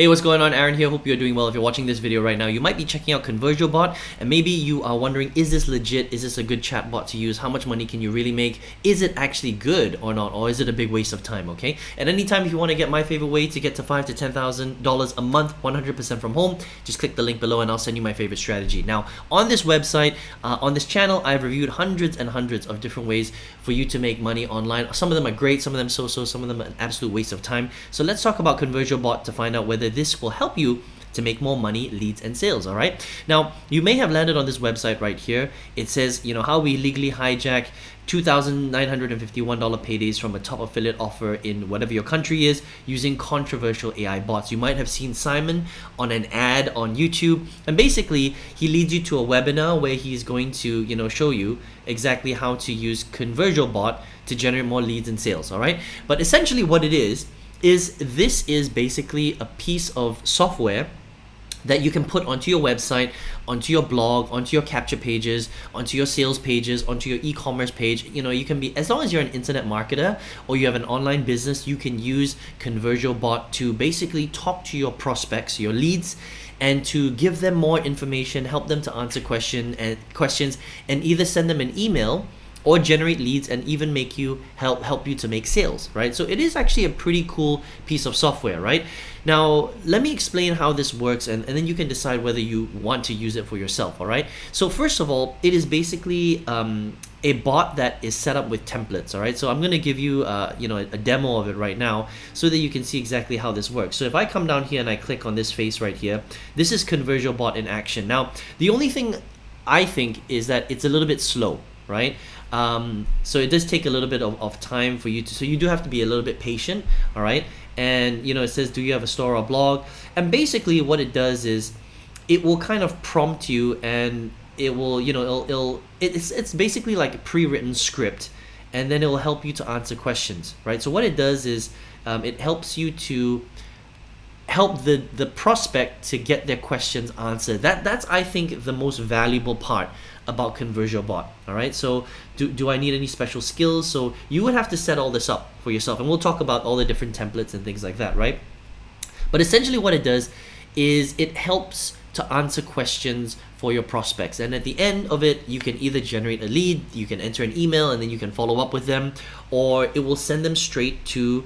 Hey, what's going on? Aaron here. Hope you're doing well. If you're watching this video right now, you might be checking out Conversiobot, and maybe you are wondering, is this legit? Is this a good chatbot to use? How much money can you really make? Is it actually good or not? Or is it a big waste of time, okay? And anytime if you want to get my favorite way to get to $5,000 to $10,000 a month, 100% from home, just click the link below and I'll send you my favorite strategy. Now, on this website, on this channel, I've reviewed hundreds and hundreds of different ways for you to make money online. Some of them are great, some of them so-so, some of them are an absolute waste of time. So let's talk about Conversiobot to find out whether this will help you to make more money, leads, and sales. All right. Now, you may have landed on this website right here. It says, how we legally hijack $2,951 paydays from a top affiliate offer in whatever your country is using controversial AI bots. You might have seen Simon on an ad on YouTube, and basically he leads you to a webinar where he's going to, show you exactly how to use Conversiobot to generate more leads and sales. All right. But essentially what it is this is basically a piece of software that you can put onto your website, onto your blog, onto your capture pages, onto your sales pages, onto your e-commerce page. You can be, as long as you're an internet marketer or you have an online business, you can use Conversiobot to basically talk to your prospects, your leads, and to give them more information, help them to answer questions, and either send them an email or generate leads and even make you help you to make sales, right? So it is actually a pretty cool piece of software, right? Now, let me explain how this works, and then you can decide whether you want to use it for yourself, all right? So first of all, it is basically a bot that is set up with templates, all right? So I'm gonna give you a demo of it right now so that you can see exactly how this works. So if I come down here and I click on this face right here, this is Conversiobot in action. Now, the only thing I think is that it's a little bit slow, right? So it does take a little bit of time for you to, so you do have to be a little bit patient, all right? And it says, do you have a store or blog? And basically what it does is it will kind of prompt you, and it will, it's basically like a pre-written script, and then it will help you to answer questions, right? So what it does is it helps you to help the prospect to get their questions answered. That's I think the most valuable part about Conversiobot. All right, so do I need any special skills? So you would have to set all this up for yourself, and we'll talk about all the different templates and things like that, right? But essentially what it does is it helps to answer questions for your prospects, and at the end of it you can either generate a lead, you can enter an email, and then you can follow up with them, or it will send them straight to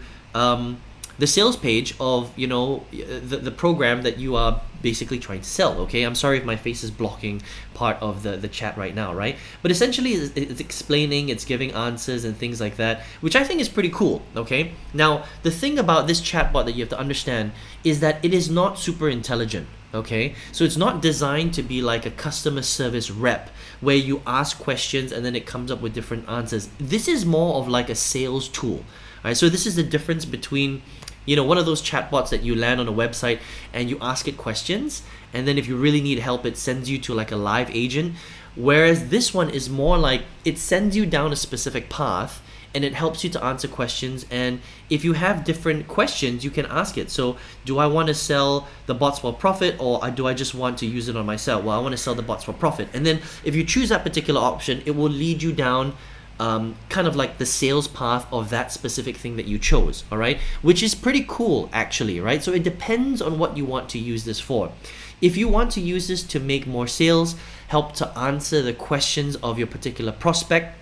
the sales page of the program that you are basically trying to sell. Okay, I'm sorry if my face is blocking part of the chat right now, right? But essentially it's explaining, it's giving answers and things like that, which I think is pretty cool. Okay, now the thing about this chatbot that you have to understand is that it is not super intelligent. Okay, so it's not designed to be like a customer service rep where you ask questions and then it comes up with different answers. This is more of like a sales tool. Right, so this is the difference between one of those chatbots that you land on a website and you ask it questions, and then if you really need help it sends you to like a live agent, whereas this one is more like it sends you down a specific path and it helps you to answer questions. And if you have different questions, you can ask it. So do I want to sell the bots for profit, or do I just want to use it on myself? Well, I want to sell the bots for profit. And then if you choose that particular option, it will lead you down kind of like the sales path of that specific thing that you chose, all right? Which is pretty cool actually, right? So it depends on what you want to use this for. If you want to use this to make more sales, help to answer the questions of your particular prospect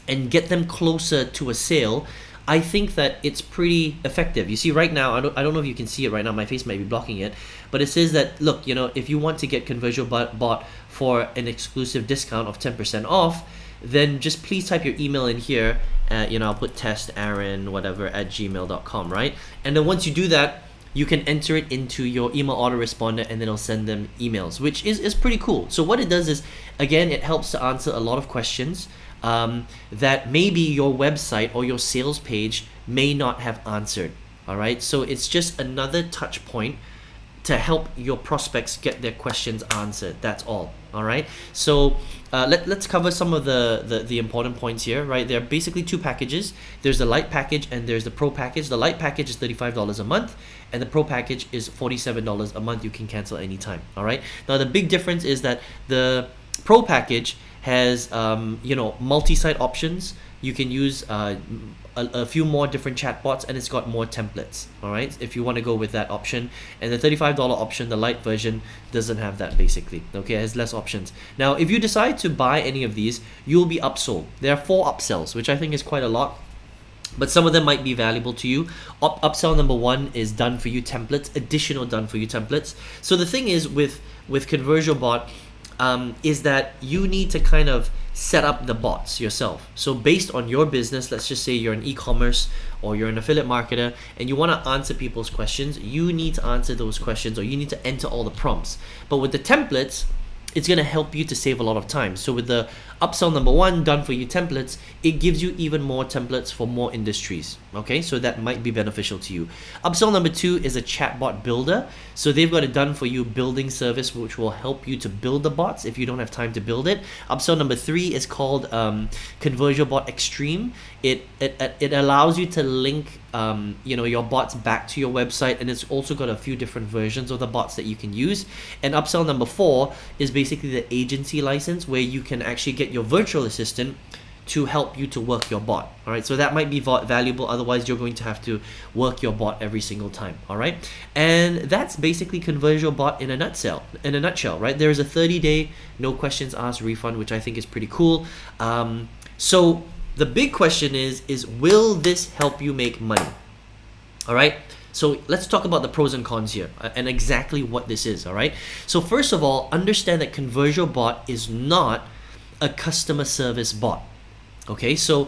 and get them closer to a sale, I think that it's pretty effective. You see right now, I don't know if you can see it right now, my face might be blocking it, but it says that, look, if you want to get Conversiobot for an exclusive discount of 10% off, then just please type your email in here. I'll put testaaron@gmail.com, right? And then once you do that, you can enter it into your email autoresponder, and then it'll send them emails, which is pretty cool. So what it does is, again, it helps to answer a lot of questions that maybe your website or your sales page may not have answered, all right? So it's just another touch point to help your prospects get their questions answered. That's all right? So let's cover some of the important points here, right? There are basically two packages. There's the light package and there's the pro package. The light package is $35 a month, and the pro package is $47 a month. You can cancel anytime, all right? Now the big difference is that the pro package has multi-site options. You can use a few more different chatbots, and it's got more templates. All right, if you want to go with that option. And the $35 option, the light version, doesn't have that basically. Okay, it has less options. Now, if you decide to buy any of these, you'll be upsold. There are 4 upsells, which I think is quite a lot, but some of them might be valuable to you. Upsell number 1 is done for you templates, additional done for you templates. So the thing is with Conversiobot, is that you need to kind of set up the bots yourself. So based on your business, let's just say you're an e-commerce or you're an affiliate marketer and you want to answer people's questions, you need to answer those questions, or you need to enter all the prompts. But with the templates, it's going to help you to save a lot of time. So with the upsell number 1, done for you templates, it gives you even more templates for more industries. Okay, so that might be beneficial to you. Upsell number 2 is a chatbot builder. So they've got a done for you building service, which will help you to build the bots if you don't have time to build it. Upsell number 3 is called Conversiobot Extreme. It allows you to link your bots back to your website, and it's also got a few different versions of the bots that you can use. And upsell number 4 is basically the agency license, where you can actually get your virtual assistant to help you to work your bot. All right, so that might be valuable. Otherwise, you're going to have to work your bot every single time. All right, and that's basically Conversiobot in a nutshell. Right, there is a 30-day no questions asked refund, which I think is pretty cool. So the big question is will this help you make money? All right, so let's talk about the pros and cons here, and exactly what this is. All right, so first of all, understand that Conversiobot is not a customer service bot. Okay, so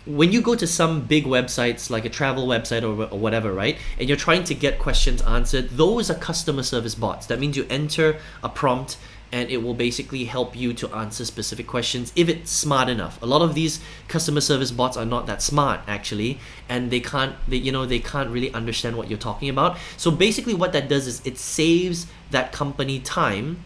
when you go to some big websites like a travel website or whatever, right, and you're trying to get questions answered, those are customer service bots. That means you enter a prompt and it will basically help you to answer specific questions if it's smart enough. A lot of these customer service bots are not that smart actually, and they can't really understand what you're talking about. So basically what that does is it saves that company time.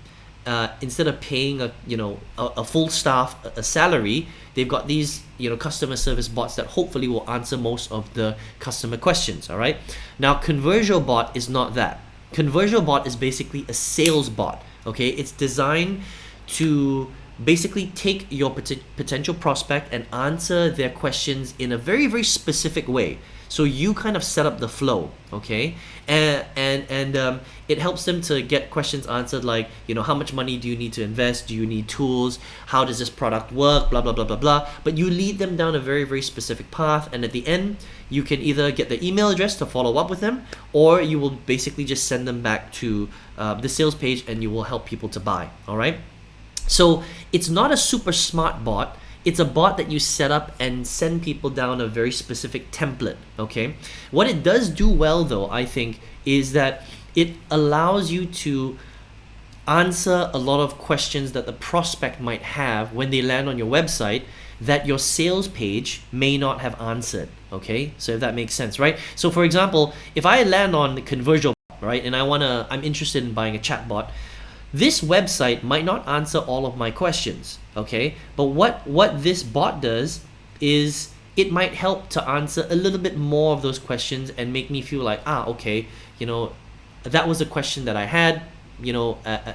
Instead of paying a full staff a salary, they've got these customer service bots that hopefully will answer most of the customer questions. All right. Now Conversiobot is not that. Conversiobot is basically a sales bot. Okay, it's designed to basically take your potential prospect and answer their questions in a very, very specific way. So you kind of set up the flow, okay, and it helps them to get questions answered like, how much money do you need to invest? Do you need tools? How does this product work? Blah, blah, blah, blah, blah. But you lead them down a very, very specific path, and at the end, you can either get the email address to follow up with them, or you will basically just send them back to the sales page, and you will help people to buy, all right? So it's not a super smart bot. It's a bot that you set up and send people down a very specific template, okay? What it does do well though, I think, is that it allows you to answer a lot of questions that the prospect might have when they land on your website that your sales page may not have answered, okay? So if that makes sense, right? So for example, if I land on Conversiobot, right, and I'm interested in buying a chatbot, this website might not answer all of my questions, okay? But what this bot does is it might help to answer a little bit more of those questions and make me feel like, okay, that was a question that I had,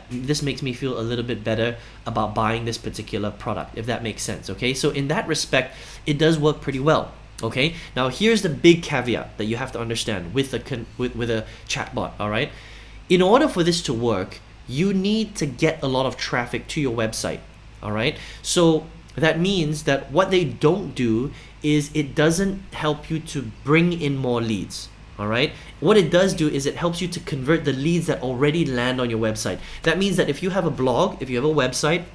this makes me feel a little bit better about buying this particular product, if that makes sense, okay? So in that respect, it does work pretty well. Okay, now here's the big caveat that you have to understand with a chatbot, all right? In order for this to work, you need to get a lot of traffic to your website, all right? So that means that what they don't do is it doesn't help you to bring in more leads, all right? What it does do is it helps you to convert the leads that already land on your website. That means that if you have a blog, if you have a website,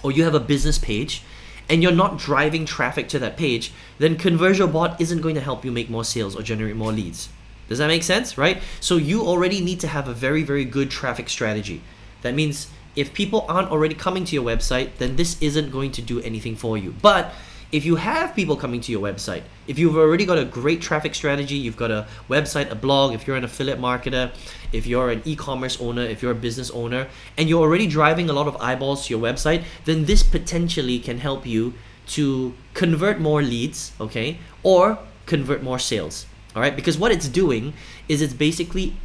or you have a business page, and you're not driving traffic to that page, then Conversiobot isn't going to help you make more sales or generate more leads. Does that make sense, right? So you already need to have a very, very good traffic strategy. That means if people aren't already coming to your website, then this isn't going to do anything for you. But if you have people coming to your website, if you've already got a great traffic strategy, you've got a website, a blog, if you're an affiliate marketer, if you're an e-commerce owner, if you're a business owner, and you're already driving a lot of eyeballs to your website, then this potentially can help you to convert more leads, okay, or convert more sales, all right? Because what it's doing is it's basically,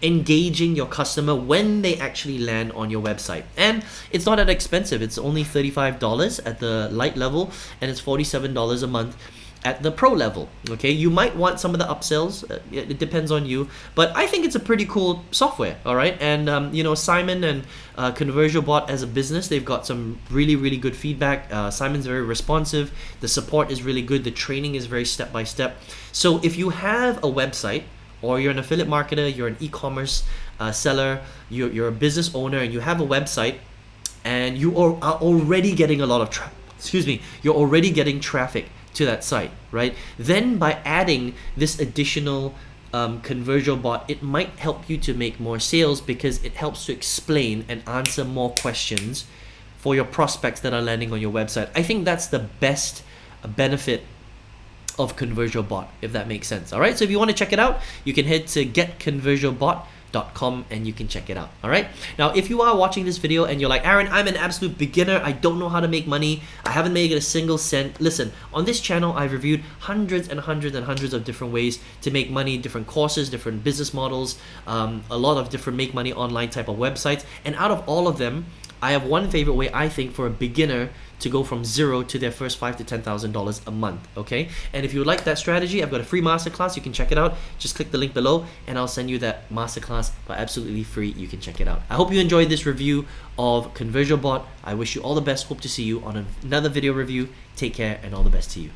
engaging your customer when they actually land on your website. And it's not that expensive. It's only $35 at the light level, and it's $47 a month at the pro level. Okay, you might want some of the upsells. It depends on you, but I think it's a pretty cool software. All right, and you know, Simon and Conversiobot as a business, they've got some really good feedback. Simon's very responsive. The support is really good. The training is very step by step. So if you have a website, or you're an affiliate marketer, you're an e-commerce seller, you're a business owner, and you have a website, and you are already getting a lot of you're already getting traffic to that site, right? Then by adding this additional Conversiobot, it might help you to make more sales, because it helps to explain and answer more questions for your prospects that are landing on your website. I think that's the best benefit of Conversiobot, if that makes sense. All right, so if you want to check it out, you can head to getconversiobot.com and you can check it out. All right, now if you are watching this video and you're like, Aaron, I'm an absolute beginner, I don't know how to make money, I haven't made a single cent. Listen, on this channel I've reviewed hundreds of different ways to make money, different courses, different business models, a lot of different make money online type of websites, and out of all of them, I have one favorite way, I think, for a beginner to go from zero to their first $5,000 to $10,000 a month. Okay, and if you would like that strategy, I've got a free masterclass. You can check it out. Just click the link below and I'll send you that masterclass for absolutely free. You can check it out. I hope you enjoyed this review of Conversiobot. I wish you all the best. Hope to see you on another video review. Take care and all the best to you.